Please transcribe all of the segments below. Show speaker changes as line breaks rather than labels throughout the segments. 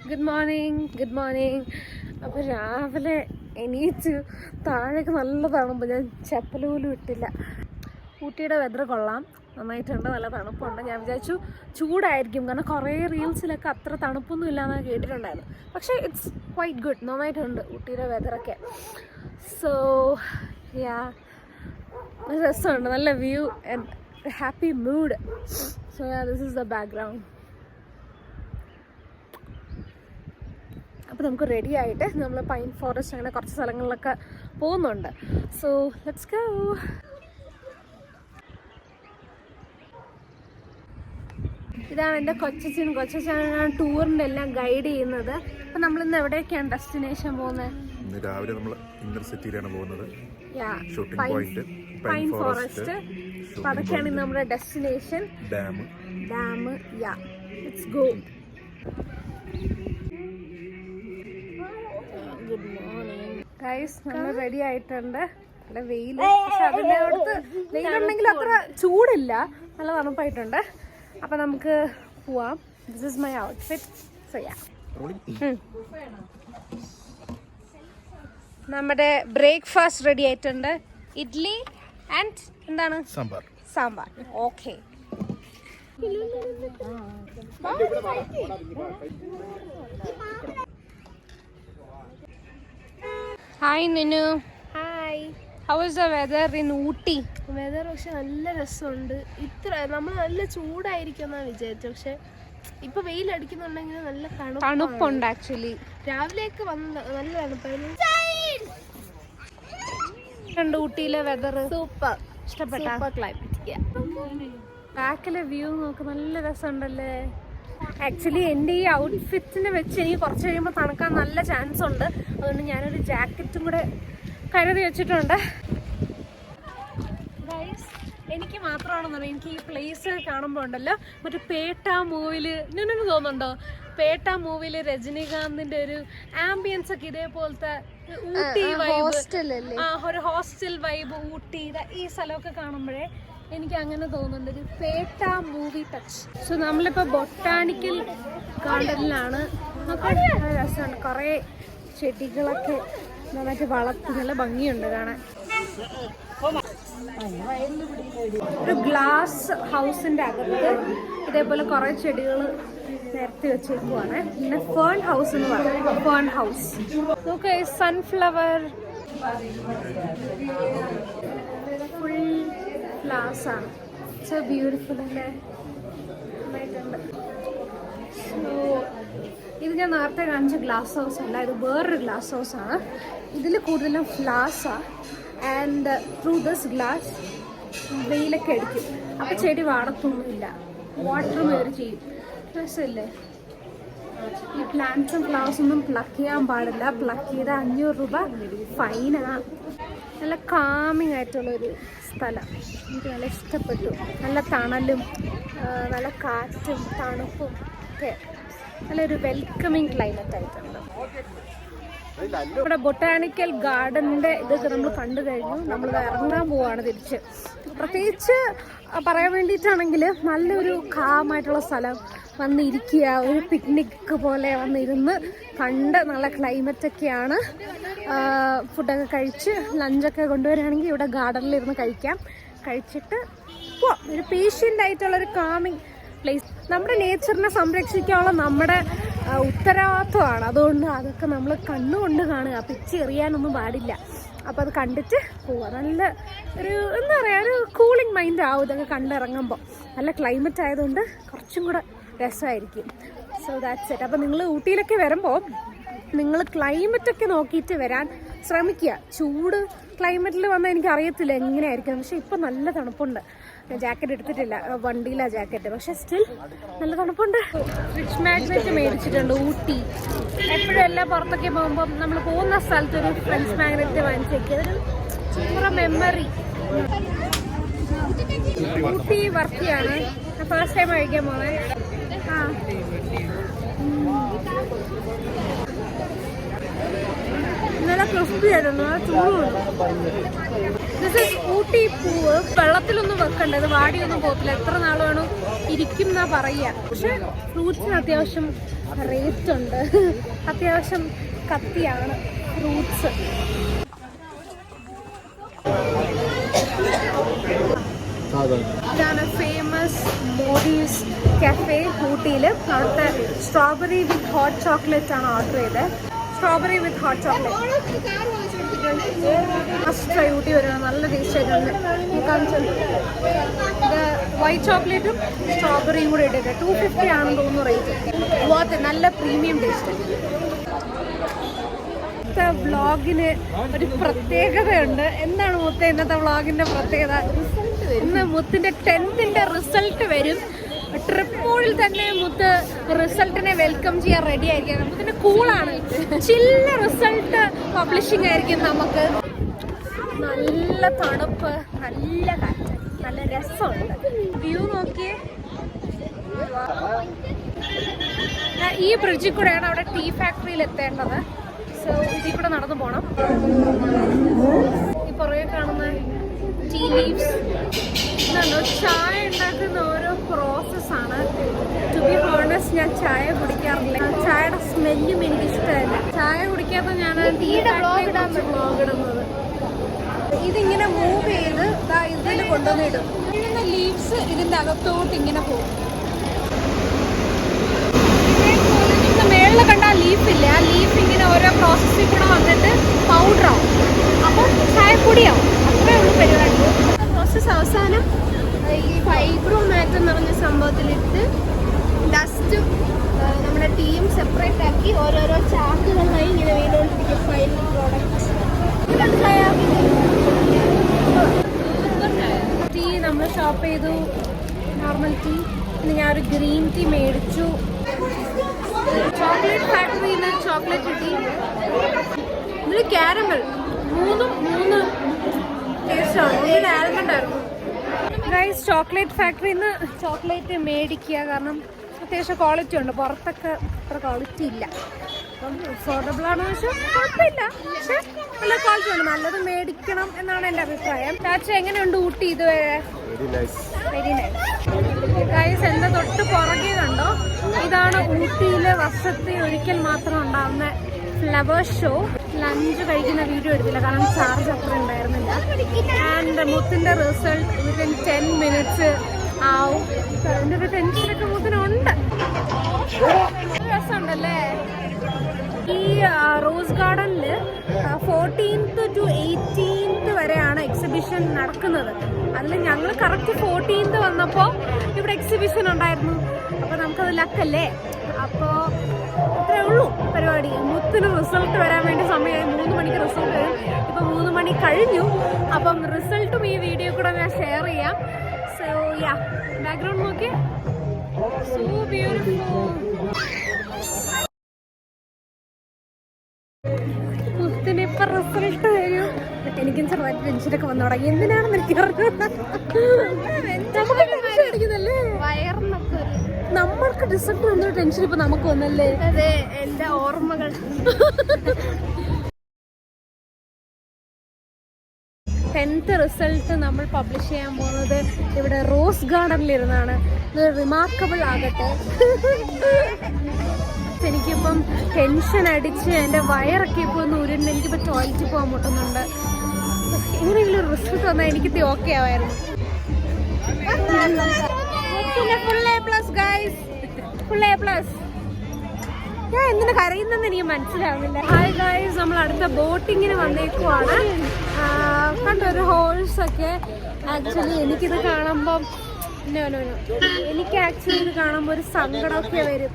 Good morning. അപ്പോൾ രാവിലെ എണീറ്റ് താഴേക്ക് നല്ല തണുപ്പ്. ഞാൻ ചപ്പൽ പോലും ഇട്ടില്ല. ഊട്ടിയുടെ വെതർ കൊള്ളാം, നന്നായിട്ടുണ്ട്, നല്ല തണുപ്പുണ്ട്. ഞാൻ വിചാരിച്ചു ചൂടായിരിക്കും, കാരണം കുറേ റീൽസിലൊക്കെ അത്ര തണുപ്പൊന്നും ഇല്ലാന്ന് കേട്ടിട്ടുണ്ടായിരുന്നു. പക്ഷേ ഇറ്റ്സ് ക്വൈറ്റ് ഗുഡ്, നന്നായിട്ടുണ്ട് ഊട്ടിയുടെ വെതറൊക്കെ. സോ യാ, രസമുണ്ട്, നല്ല view and happy mood. So yeah, this is the background. അപ്പോൾ നമുക്ക് റെഡി ആയിട്ട് നമ്മൾ പൈൻ ഫോറസ്റ്റ് അങ്ങനെ കുറച്ച് സ്ഥലങ്ങളിലൊക്കെ പോകുന്നുണ്ട്. So let's go. ഇതാണ് എൻ്റെ കൊച്ചച്ഛനാണ് ടൂറിൻ്റെ എല്ലാം ഗൈഡ് ചെയ്യുന്നത്. അപ്പം നമ്മളിന്ന് എവിടെയൊക്കെയാണ് ഡെസ്റ്റിനേഷൻ പോകുന്നത്?
രാവിലെ നമ്മൾ ഇന്നർ സിറ്റിയിലാണ് പോകുന്നത്,
പൈൻ ഫോറസ്റ്റ്. അപ്പം അതൊക്കെയാണ് ഇന്ന് നമ്മുടെ destination. Dam. Yeah, let's go. Good morning guys, നമ്മൾ റെഡി ആയിട്ടുണ്ട്. നല്ല വെയിൽ, പക്ഷെ അതിൻ്റെ അടുത്ത് വെയിലുണ്ടെങ്കിൽ അത്ര ചൂടില്ല, നല്ല തണുപ്പായിട്ടുണ്ട്. അപ്പം നമുക്ക് പോവാം. This is my outfit. So ya, നമ്മുടെ ബ്രേക്ക്ഫാസ്റ്റ് റെഡി ആയിട്ടുണ്ട്. ഇഡ്ലി ആൻഡ് എന്താണ്? Sambar. Okay. Hi Ninu. Hi. How is the weather in Ooty?
Weather പക്ഷെ നല്ല രസമുണ്ട്. നമ്മൾ നല്ല ചൂടായിരിക്കും എന്നാണ് വിചാരിച്ചത്, പക്ഷെ ഇപ്പൊ വെയിലടിക്കുന്നുണ്ടെങ്കിൽ നല്ല
തണുപ്പുണ്ട്. ആക്ച്വലി
രാവിലെയൊക്കെ വന്ന നല്ല തണുപ്പായിരുന്നു.
ഊട്ടിയിലെ വെതർ
സൂപ്പർ,
ഇഷ്ടപ്പെട്ട
ക്ലൈമറ്റ്.
ബാക്കിലെ വ്യൂ നോക്ക്, നല്ല രസമുണ്ടല്ലേ. ആക്ച്വലി എൻ്റെ ഈ ഔട്ട്ഫിറ്റിനെ വെച്ച് എനിക്ക് കുറച്ച് കഴിയുമ്പോൾ തണുക്കാൻ നല്ല ചാൻസ് ഉണ്ട്. അതുകൊണ്ട് ഞാനൊരു ജാക്കറ്റും കൂടെ കരുതി വെച്ചിട്ടുണ്ട്. ഗൈസ്, എനിക്ക് മാത്രമാണെന്നറിയാം, എനിക്ക് ഈ പ്ലേസ് കാണുമ്പോൾ ഉണ്ടല്ലോ, മറ്റേ പേട്ട മൂവിയിൽ നിന്നു തോന്നുന്നുണ്ടോ? പേട്ട മൂവിയിൽ രജനീകാന്തിന്റെ ഒരു ആംബിയൻസ് ഒക്കെ ഇതേപോലത്തെ ഊട്ടി വൈബ്, ഒരു ഹോസ്റ്റൽ വൈബ് ഊട്ടി, ഈ സ്ഥലമൊക്കെ കാണുമ്പോഴേ എനിക്ക് അങ്ങനെ തോന്നുന്നുണ്ട്, ഒരു പേട്ട മൂവി ടച്ച്. സോ നമ്മളിപ്പോൾ ബൊട്ടാണിക്കൽ ഗാർഡനിലാണ്. രസമാണ്, കുറേ ചെടികളൊക്കെ നന്നായിട്ട് വളർത്തി, നല്ല ഭംഗിയുണ്ട് കാണാൻ. ഒരു ഗ്ലാസ് ഹൗസിന്റെ അകത്ത് ഇതേപോലെ കുറെ ചെടികൾ നിരത്തി വെച്ചേക്കുവാണ്. പിന്നെ ഫേൺ ഹൗസ് എന്ന് പറയും, ഫേൺ ഹൗസ്. നോക്ക്, സൺഫ്ലവർ ഫുൾ ഫ്ലവേഴ്സ് ആണ്. സോ ബ്യൂട്ടിഫുൾ അല്ലേ, നന്നായിട്ടുണ്ട്. സോ ഇത് ഞാൻ നേരത്തെ കാണിച്ച ഗ്ലാസ് ഹൗസ് അല്ല, ഇത് വേറൊരു ഗ്ലാസ് ഹൗസ് ആണ്. ഇതിൽ കൂടുതലും ഫ്ലവേഴ്സാണ്. ആൻഡ് ത്രൂ ദിസ് ഗ്ലാസ് വെയിലൊക്കെ അടിക്കും, അപ്പോൾ ചെടി വാടത്തൊന്നുമില്ല, വാട്ടറും ഇവർ ചെയ്യും. രസമില്ലേ? ഈ പ്ലാന്റ്സും ഫ്ലവേഴ്സൊന്നും പ്ലക്ക് ചെയ്യാൻ പാടില്ല. പ്ലക്ക് ചെയ്ത 500 രൂപ ഫൈനാണ്. നല്ല കാമിങ് ആയിട്ടുള്ളൊരു സ്ഥലം, എനിക്ക് നല്ല ഇഷ്ടപ്പെട്ടു. നല്ല തണലും നല്ല കാറ്റും തണുപ്പും ഒക്കെ, നല്ലൊരു വെൽക്കമിങ് ക്ലൈമറ്റ് ആയിട്ടുണ്ട്. ഇവിടെ ബൊട്ടാണിക്കൽ ഗാർഡൻ്റെ ഇതൊക്കെ നമ്മൾ കണ്ടു കഴിഞ്ഞു. നമ്മൾ ഇറങ്ങാൻ പോവാണ് തിരിച്ച്. പ്രത്യേകിച്ച് പറയാൻ വേണ്ടിയിട്ടാണെങ്കിൽ നല്ലൊരു കാമായിട്ടുള്ള സ്ഥലം, വന്നിരിക്കുക, ഒരു പിക്നിക് പോലെ വന്നിരുന്ന് കണ്ട്, നല്ല ക്ലൈമറ്റൊക്കെയാണ്. ഫുഡൊക്കെ കഴിച്ച് ലഞ്ചൊക്കെ കൊണ്ടുവരികയാണെങ്കിൽ ഇവിടെ ഗാർഡനിലിരുന്ന് കഴിച്ചിട്ട് പോവാം. ഒരു പേഷ്യൻ്റ് ആയിട്ടുള്ളൊരു കാമിങ് പ്ലേസ്. നമ്മുടെ നേച്ചറിനെ സംരക്ഷിക്കാനുള്ള നമ്മുടെ ഉത്തരവാദിത്വമാണ്. അതുകൊണ്ട് അതൊക്കെ നമ്മൾ കണ്ണുകൊണ്ട് കാണുക, പിച്ചി എറിയാനൊന്നും പാടില്ല. അപ്പോൾ അത് കണ്ടിട്ട് പോവുക. നല്ല ഒരു എന്താ പറയുക, ഒരു കൂളിംഗ് മൈൻഡ് ആവും ഇതൊക്കെ കണ്ടിറങ്ങുമ്പോൾ. നല്ല ക്ലൈമറ്റ് ആയതുകൊണ്ട് കുറച്ചും കൂടെ രസമായിരിക്കും. So that's it. അപ്പോൾ നിങ്ങൾ ഊട്ടിയിലൊക്കെ വരുമ്പോൾ നിങ്ങൾ ക്ലൈമറ്റൊക്കെ നോക്കിയിട്ട് വരാൻ ശ്രമിക്കുക. ചൂട് ക്ലൈമറ്റിൽ വന്നാൽ എനിക്കറിയത്തില്ല എങ്ങനെയായിരിക്കും, പക്ഷേ ഇപ്പോൾ നല്ല തണുപ്പുണ്ട്. ഞാൻ ജാക്കറ്റ് എടുത്തിട്ടില്ല, വണ്ടിയിലാണ് ജാക്കറ്റ്, പക്ഷെ സ്റ്റിൽ നല്ല തണുപ്പുണ്ട്. ഫ്രിഡ്ജ് മാഗ്നറ്റ് മേടിച്ചിട്ടുണ്ട് ഊട്ടി. എപ്പോഴും എല്ലാം പുറത്തൊക്കെ പോകുമ്പോൾ നമ്മൾ പോകുന്ന സ്ഥലത്തൊരു ഫ്രിഡ്ജ് മാഗ്നറ്റ് വാങ്ങിച്ചേക്കുക, അതൊരു പൂറ മെമ്മറി. ഊട്ടി വർക്കിയാണ്, ഫസ്റ്റ് ടൈം കഴിക്കാൻ പോകുന്നത്. നല്ല ക്രിസ്പി ആയിരുന്നു, ചൂടുണ്ട്. ദിസ് ഇസ് ഊട്ടി പൂവ്. വെള്ളത്തിലൊന്നും വെക്കണ്ട, ഇത് വാടിയൊന്നും പോകത്തില്ല, എത്ര നാൾ വേണം ഇരിക്കും എന്നാ പറയുക. പക്ഷെ ഫ്രൂട്ട്സിന് അത്യാവശ്യം റേറ്റ് ഉണ്ട്. അത്യാവശ്യം കത്തിയാണ് ഫ്രൂട്ട്സ്. ഇതാണ് ഫേമസ് മോഡീസ് കഫേ ഊട്ടിയിൽ. അവിടുത്തെ സ്ട്രോബെറി വിത്ത് ഹോട്ട് ചോക്ലേറ്റ് ആണ് ഓർഡർ ചെയ്തത്. സ്ട്രോബെറി വിത്ത് hot chocolate must try. Ooty വരിക, നല്ല ടേസ്റ്റ് ആയിട്ടുണ്ട്. ഇത് വൈറ്റ് ചോക്ലേറ്റും സ്ട്രോബെറിയും കൂടെ ഇട്ടിട്ട് 250 ആണെന്ന് തോന്നുന്നു റേറ്റ്. പോകത്തെ നല്ല പ്രീമിയം ടേസ്റ്റ്. ഇന്നത്തെ വ്ളോഗിന് ഒരു പ്രത്യേകതയുണ്ട്. എന്താണ് മുത്ത ഇന്നത്തെ വ്ളോഗിന്റെ പ്രത്യേകത? ഇന്ന് മുത്തിന്റെ 10th റിസൾട്ട് വരും. ട്രിപ്പോളിൽ തന്നെ മുത്ത് റിസൾട്ടിനെ വെൽക്കം ചെയ്യാൻ റെഡി ആയിരിക്കും. മുത്തിന്റെ കൂളാണ്, ചില്ല റിസൾട്ട് പബ്ലിഷിംഗ് ആയിരിക്കും. നമുക്ക് നല്ല തണുപ്പ്, നല്ല കാറ്റ്, നല്ല രസമുണ്ട്. വ്യൂ നോക്കിയേ. ഈ ബ്രിഡ്ജിൽ കൂടെയാണ് അവിടെ ടീ ഫാക്ടറിയിൽ എത്തേണ്ടത്. സോ ഇതിൽ കൂടെ നടന്നു പോണം. ഈ പുറകെ കാണുന്ന ടീ ലീവ്സ് ഇതുണ്ടോ, ചായ ഉണ്ടാക്കുന്ന ഓരോ പ്രോസസ്സാണ്. ടു ബി ഹോണസ്റ്റ്, ഞാൻ ചായ കുടിക്കാറില്ല. ചായയുടെ സ്മെല്ലും എനിക്ക് ഇഷ്ടമല്ല. ചായ കുടിക്കാത്ത ഞാൻ ടീയുടെ വ്ളോഗ് ഇടുന്നത്. ഇതിങ്ങനെ മൂവ് ചെയ്ത് ഇതിൽ കൊണ്ടുവന്ന് ഇടും. ഇടുന്ന ലീവ്സ് ഇതിൻ്റെ അകത്തോട്ട് ഇങ്ങനെ പോകും. മേളിൽ കണ്ട ആ ലീഫില്ലേ, ആ ലീഫ് ഇങ്ങനെ ഓരോ പ്രോസസ്സിൽ കൂടെ വന്നിട്ട് പൗഡറാവും. അപ്പം ചായപ്പൊടിയാവും. അത്രേ ഉള്ളൂ പരിപാടി. പ്രോസസ്സ് അവസാനം ഈ ഫൈബ്രോ മാറ്റ് എന്ന് പറഞ്ഞ സംഭവത്തിലിട്ട് ഡസ്റ്റ് നമ്മുടെ ടീയും സെപ്പറേറ്റ് ആക്കി ഓരോരോ ചാക്കുകളായി ഇങ്ങനെ വീണുകൊണ്ടിരിക്കും. ഫൈനൽ പ്രോഡക്റ്റ് ടീ നമ്മൾ ഷോപ്പ് ചെയ്തു. Normal tea. പിന്നെ ഞാൻ ഒരു ഗ്രീൻ ടീ മേടിച്ചു. ചോക്ലേറ്റ് ഫാക്ടറിയിൽ നിന്ന് ചോക്ലേറ്റ് കിട്ടി. ഇതിൽ ക്യാരമൽ. മൂന്ന് ടേസ്റ്റാണ്. ഇതിൽ ആൽമണ്ട് ആയിരുന്നു. ഗൈസ്, ചോക്ലേറ്റ് ഫാക്ടറിയിൽ നിന്ന് ചോക്ലേറ്റ് മേടിക്കുക. കാരണം അത്യാവശ്യം ക്വാളിറ്റി ഉണ്ട്. പുറത്തൊക്കെ അത്ര ക്വാളിറ്റി ഇല്ല. അപ്പം അഫോർഡബിൾ ആണെന്ന് വെച്ചാൽ കുഴപ്പമില്ല. പക്ഷെ നല്ല ക്വാളിറ്റി ഉണ്ട്. നല്ലത് മേടിക്കണം എന്നാണ് എൻ്റെ അഭിപ്രായം. ചാച്ച, എങ്ങനെയുണ്ട് ഊട്ടി ഇതുവരെ? Very nice. ഗൈസ്, എൻ്റെ തൊട്ട് പുറകെ കണ്ടോ, ഇതാണ് ഊട്ടിയിൽ വർഷത്തിൽ ഒരിക്കൽ മാത്രം ഉണ്ടാകുന്ന ഫ്ലവർ ഷോ. ലഞ്ച് കഴിക്കുന്ന വീഡിയോ എടുത്തില്ല, കാരണം ചാർജ് അത്ര ഉണ്ടായിരുന്നില്ല. ആൻഡ് മുത്തിന്റെ റിസൾട്ട് വിത്തിൻ 10 minutes ആവും. അതിൻ്റെ ഒരു ടെൻഷനൊക്കെ മുത്തിനുണ്ട്. രസമുണ്ടല്ലേ? ഈ റോസ് ഗാർഡനിൽ 14th to 18th വരെയാണ് എക്സിബിഷൻ നടക്കുന്നത്. അതിൽ ഞങ്ങൾ കറക്റ്റ് 14th വന്നപ്പോൾ ഇവിടെ എക്സിബിഷൻ ഉണ്ടായിരുന്നു. അപ്പോൾ നമുക്കത് ലക്കല്ലേ. അപ്പോൾ അത്രേ ഉള്ളൂ പരിപാടി. മുത്തിന് റിസൾട്ട് വരാൻ വേണ്ടി സമയമായി. 3 മണിക്ക് റിസൾട്ട് വരും. ഇപ്പം 3 മണി കഴിഞ്ഞു. അപ്പം റിസൾട്ടും ഈ വീഡിയോ കൂടെ ഞാൻ ഷെയർ ചെയ്യാം. സോ യാ, ബാക്ക്ഗ്രൗണ്ട് നോക്കി. So beautiful. മുത്തിനിപ്പം റിസൾട്ട് വരും. എനിക്കും ചെറുതായിട്ട് ടെൻഷനൊക്കെ വന്നു തുടങ്ങി. എന്തിനാണെന്ന് എനിക്ക് അറിഞ്ഞൂടാ. നമുക്ക് ടെൻഷൻ അടിക്കുന്നല്ലേ വയറിനൊക്കെ. നമ്മൾക്ക് റിസൾട്ട് വന്നൊരു ടെൻഷൻ ഇപ്പൊ നമുക്ക് വന്നല്ലേ. അതെ, എന്റെ ഓർമ്മകൾ. 10th റിസൾട്ട് നമ്മൾ പബ്ലിഷ് ചെയ്യാൻ പോകുന്നത് ഇവിടെ റോസ് ഗാർഡനിലിരുന്നാണ്. ഇത് റിമാർക്കബിൾ ആകട്ടെ. എനിക്കിപ്പം ടെൻഷൻ അടിച്ച് എൻ്റെ വയറൊക്കെ ഇപ്പോൾ ഒന്ന് ഉരുണ്ട്. എനിക്കിപ്പോൾ ടോയ്ലറ്റിൽ പോകാൻ മുട്ടുന്നുണ്ട്. എങ്ങനെയെങ്കിലും റിസൾട്ട് വന്നാൽ എനിക്ക് ഓക്കെ ആവായിരുന്നു. Full A+ guys, full A+. ഞാൻ എന്തിനു കരയുന്നെന്ന് എനിക്ക് മനസ്സിലാവുന്നില്ല. ഹായ് ഗൈസ്, നമ്മൾ അടുത്ത ബോട്ടിങ്ങിന് വന്നേക്കുവാണ്. കണ്ടൊരു ഹോഴ്സൊക്കെ. ആക്ച്വലി എനിക്കിത് കാണുമ്പം എനിക്ക് ആക്ച്വലി ഇത് കാണുമ്പോൾ ഒരു സങ്കടമൊക്കെ വരും.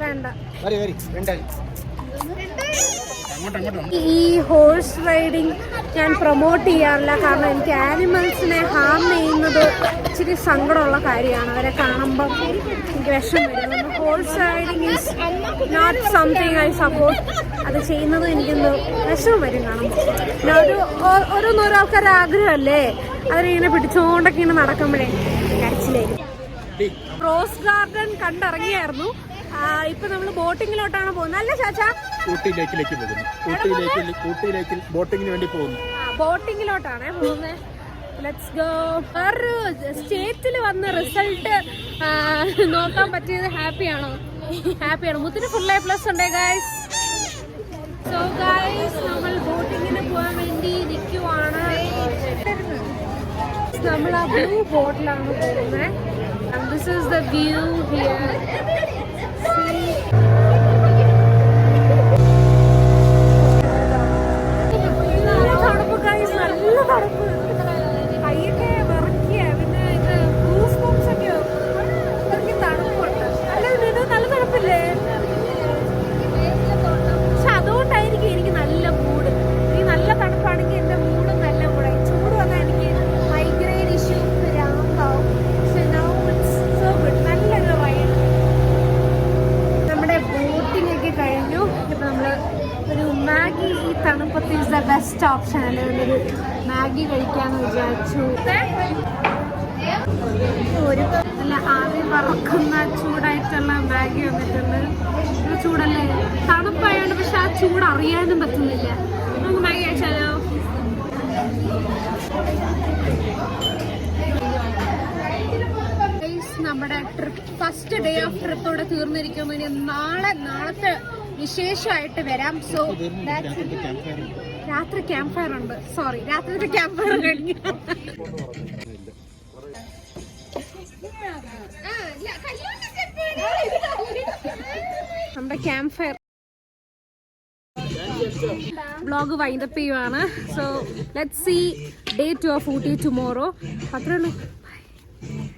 വേണ്ട, ഈ ഹോഴ്സ് റൈഡിങ് ഞാൻ പ്രൊമോട്ട് ചെയ്യാറില്ല. കാരണം എനിക്ക് ആനിമൽസിനെ ഹാം ചെയ്യുന്നത് ഇച്ചിരി സങ്കടമുള്ള കാര്യമാണ്. അവരെ കാണുമ്പം എനിക്ക് വിഷം വരും. Horse riding is not something I support. അത് ചെയ്യുന്നത് എനിക്കൊന്ന് വിഷമം വരും കാണുമ്പോൾ. ഓരോന്നോരോ ആൾക്കാരുടെ ആഗ്രഹമല്ലേ, അതിലിങ്ങനെ പിടിച്ചുകൊണ്ടൊക്കെ ഇങ്ങനെ നടക്കുമ്പോഴേ കരച്ചിലായിരിക്കും. Rose garden കണ്ടിറങ്ങിയായിരുന്നു. ഇപ്പൊ നമ്മള് ബോട്ടിങ്ങിലോട്ടാണ് പോകുന്നത്. അല്ല ചാച്ചാ?
ഊട്ടിയിലേക്ക് പോകുന്നു. ഊട്ടിയിലേക്ക് ബോട്ടിങ്ങിന് വേണ്ടി പോകുന്നു.
ബോട്ടിങ്ങിലോട്ടാണ് പോകുന്നത്. Let's go. വേറൊരു സ്റ്റേറ്റിൽ വന്ന് റിസൾട്ട് നോക്കാൻ പറ്റിയത് ഹാപ്പിയാണോ? ഹാപ്പിയാണ്. മുത്തിന് ഫുൾ A+ ഉണ്ട് ഗൈസ്. സോ ഗൈസ് നമ്മൾ ബോട്ടിങ്ങിന് പോകാൻ വേണ്ടി നിൽക്കുവാണ്. നമ്മൾ ആ ബ്ലൂ ബോട്ടിലാണ് പോകുന്നത്. This is the view here. തണുപ്പ് ഗൈസ്, നല്ല തണുപ്പ്. കൈയൊക്കെ വിറക്കിയ, പിന്നെ ഇത് ഗൂസ് ബംസ് ഒക്കെ അത്രയ്ക്ക് തണുപ്പുണ്ട്. അല്ല നല്ല തണുപ്പില്ലേ? പക്ഷെ അതുകൊണ്ടായിരിക്കും എനിക്ക് നല്ല മൂഡ്. ഈ നല്ല തണുപ്പാണെങ്കിൽ എൻ്റെ മൂഡും നല്ല മൂടായി. ചൂട് വന്നാൽ എനിക്ക് മൈഗ്രെയിൻ ഇഷ്യൂ രാമാവും. പക്ഷെ നൗ ഇറ്റ്സ് സോ ഗുഡ്. നല്ലൊരു റൈഡ്. നമ്മുടെ ബോട്ടിംഗ് ഒക്കെ കഴിഞ്ഞു. ഇപ്പം നമ്മൾ ഒരു മാഗി, ഈ തണുപ്പത്ത് ഇസ് ദ ബെസ്റ്റ് ഓപ്ഷൻ അല്ലേ? ഒരു മാഗി കഴിക്കാമെന്ന് വിചാരിച്ചു. ഒരു നല്ല ആവി പറക്കുന്ന ചൂടായിട്ടുള്ള മാഗി വന്നിട്ടുണ്ട്. ഇത് ചൂടല്ലേ? തണുപ്പായോണ്ട് പക്ഷെ ആ ചൂട് അറിയാനും പറ്റുന്നില്ല. നമുക്ക് മാഗി കഴിച്ചാലോ? നമ്മുടെ trip, first day of trip ഇവിടെ തീർന്നിരിക്കുന്നു. ഇനി നാളത്തെ വിശേഷമായിട്ട് വരാം. സോ രാത്രി ക്യാമ്പ് ഫയർ ഉണ്ട്. സോറി, രാത്രിത്തെ ക്യാമ്പ് ഫയർ കഴിഞ്ഞു. നമ്മുടെ ക്യാമ്പ് ഫയർ വ്ളോഗ് വൈൻഡപ്പ് ചെയ്യുവാണ്. So let's see day 2 of Ooty tomorrow. അത്രേ ഉള്ളൂ.